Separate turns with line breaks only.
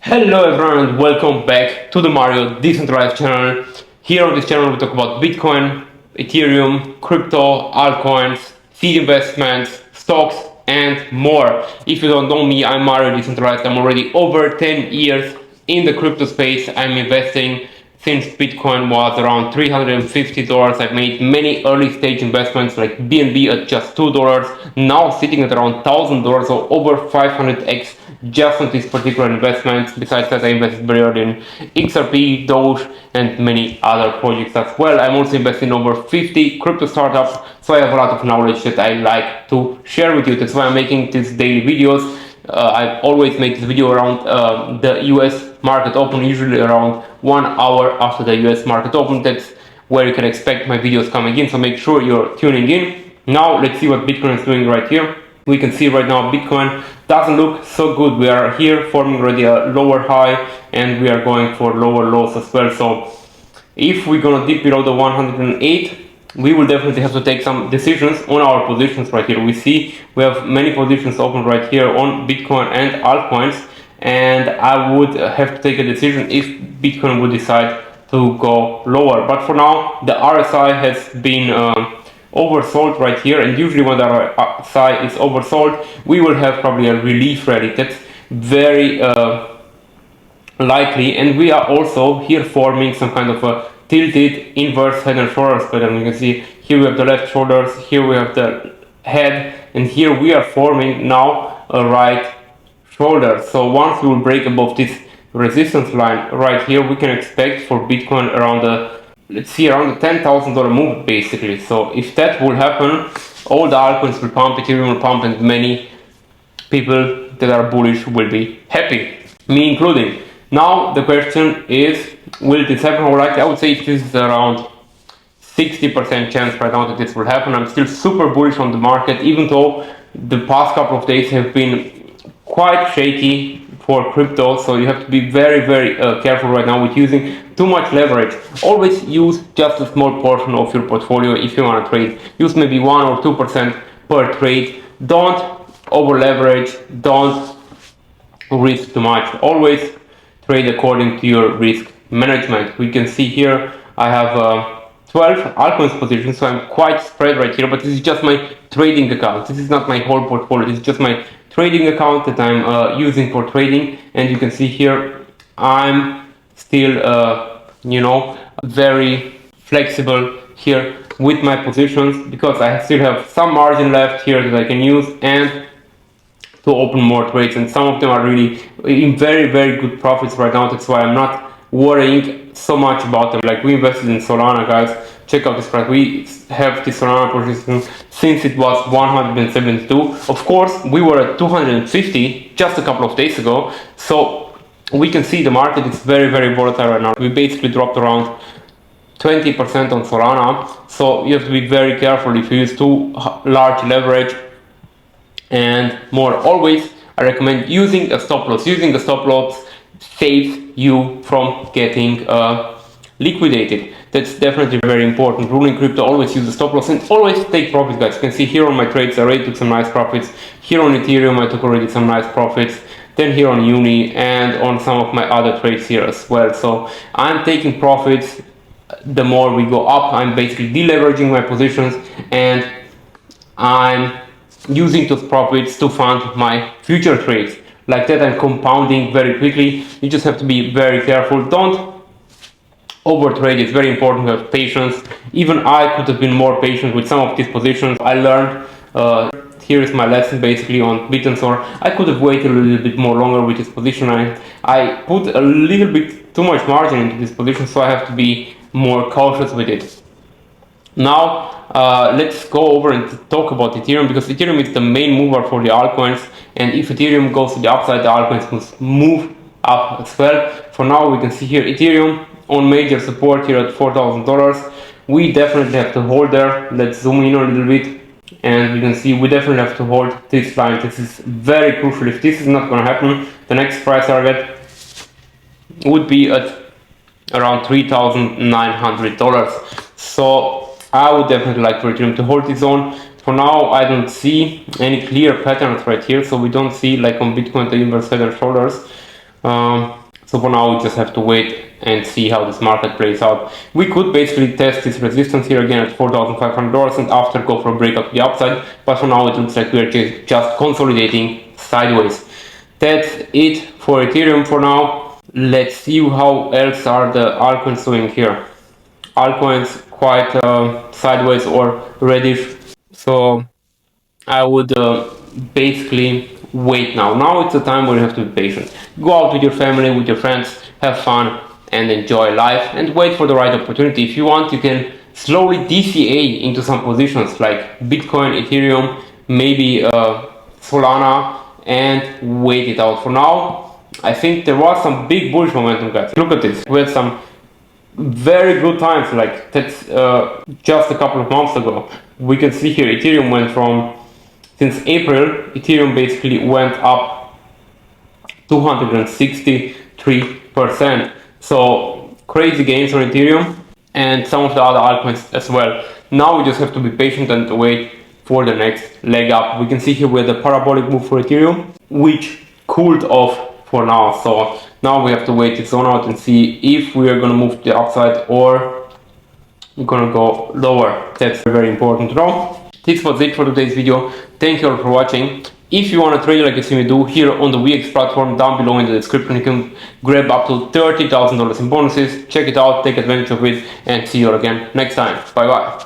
Hello everyone and welcome back to the Mario Decentralized channel. Here on this channel we talk about Bitcoin, Ethereum, crypto, altcoins, seed investments, stocks and more. If you don't know me, I'm Mario Decentralized. I'm already over 10 years in the crypto space. I'm investing since Bitcoin was around $350. I've made many early stage investments like BNB at just $2, now sitting at around $1,000, so over 500x just on this particular investment. Besides that, I invested very early in XRP, Doge and many other projects as well. I'm also invested in over 50 crypto startups, so I have a lot of knowledge that I like to share with you. That's why I'm making these daily videos. I always make this video around the US market open, usually around 1 hour after the US market open. That's where you can expect my videos coming in, so make sure you're tuning in. Now let's see what Bitcoin is doing right here. We can see right now Bitcoin doesn't look so good. We are here forming already a lower high and we are going for lower lows as well. So if we're gonna dip below the 108, we will definitely have to take some decisions on our positions right here. We see we have many positions open right here on Bitcoin and altcoins, and I would have to take a decision if Bitcoin would decide to go lower. But for now, the RSI has been oversold right here, and usually when the RSI is oversold, we will have probably a relief rally. That's very likely, and we are also here forming some kind of a tilted inverse head and shoulders pattern. You can see here we have the left shoulders, here we have the head, and here we are forming now a right shoulder. So once we will break above this resistance line right here, we can expect for Bitcoin around the, let's see, around the $10,000 move basically. So if that will happen, all the altcoins will pump, Ethereum will pump, and many people that are bullish will be happy, me including. Now the question is, will this happen? Or likely, I would say this is around 60% chance right now that this will happen. I'm still super bullish on the market, even though the past couple of days have been quite shaky for crypto. So you have to be very careful right now with using too much leverage. Always use just a small portion of your portfolio if you want to trade. Use maybe 1 or 2% per trade. Don't over leverage, don't risk too much. Always trade according to your risk management. We can see here I have 12 altcoins positions, so I'm quite spread right here, but this is just my trading account. This is not my whole portfolio. This is just my trading account that I'm using for trading, and you can see here I'm still very flexible here with my positions, because I still have some margin left here that I can use and to open more trades, and some of them are really in very good profits right now. That's why I'm not worrying so much about them. Like, we invested in Solana, guys. Check out this price. We have the Solana position since it was 172. Of course, we were at 250 just a couple of days ago, so we can see the market is very volatile right now. We basically dropped around 20% on Solana, so you have to be very careful if you use too large leverage and more. Always I recommend using a stop loss. Using a stop loss saves you from getting liquidated. That's definitely very important. Rule in crypto: always use a stop loss and always take profits, guys. You can see here on my trades I already took some nice profits. Here on Ethereum I took already some nice profits. Then here on Uni and on some of my other trades here as well. So I'm taking profits. The more we go up, I'm basically deleveraging my positions, and I'm using those profits to fund my future trades. Like that, I'm compounding very quickly. You just have to be very careful. Don't overtrade. It's very important to have patience. Even I could have been more patient with some of these positions. I learned, here is my lesson basically on Bitcoin. I could have waited a little bit more longer with this position. I put a little bit too much margin into this position, so I have to be more cautious with it. Now let's go over and talk about Ethereum, because Ethereum is the main mover for the altcoins, and if Ethereum goes to the upside, the altcoins must move up as well. For now, we can see here Ethereum on major support here at $4,000. We definitely have to hold there. Let's zoom in a little bit, and we can see we definitely have to hold this line. This is very crucial. If this is not going to happen, the next price target would be at around $3,900. So I would definitely like for Ethereum to hold this zone. For now, I don't see any clear patterns right here, so we don't see, like on Bitcoin, the inverse head and shoulders. So for now we just have to wait and see how this market plays out. We could basically test this resistance here again at $4,500 and after go for a breakout to the upside, but for now it looks like we're just consolidating sideways. That's it for Ethereum for now. Let's see how else are the altcoins doing here. Altcoins quite sideways or reddish, so I would basically wait now. Now it's the time where you have to be patient. Go out with your family, with your friends, have fun and enjoy life and wait for the right opportunity. If you want, you can slowly DCA into some positions like Bitcoin, Ethereum, maybe Solana, and wait it out. For now, I think there was some big bullish momentum, guys. Look at this. We had some very good times, like that's just a couple of months ago. We can see here Ethereum went from, since April, Ethereum basically went up 263%. So crazy gains on Ethereum and some of the other altcoins as well. Now we just have to be patient and wait for the next leg up. We can see here we had a parabolic move for Ethereum, which cooled off for now. So now we have to wait it zone out and see if we are going to move to the upside or we're going to go lower. That's very important to know. This was it for today's video. Thank you all for watching. If you want to trade like you see me do here on the VX platform, down below in the description you can grab up to $30,000 in bonuses. Check it out, take advantage of it, and see you all again next time. Bye bye.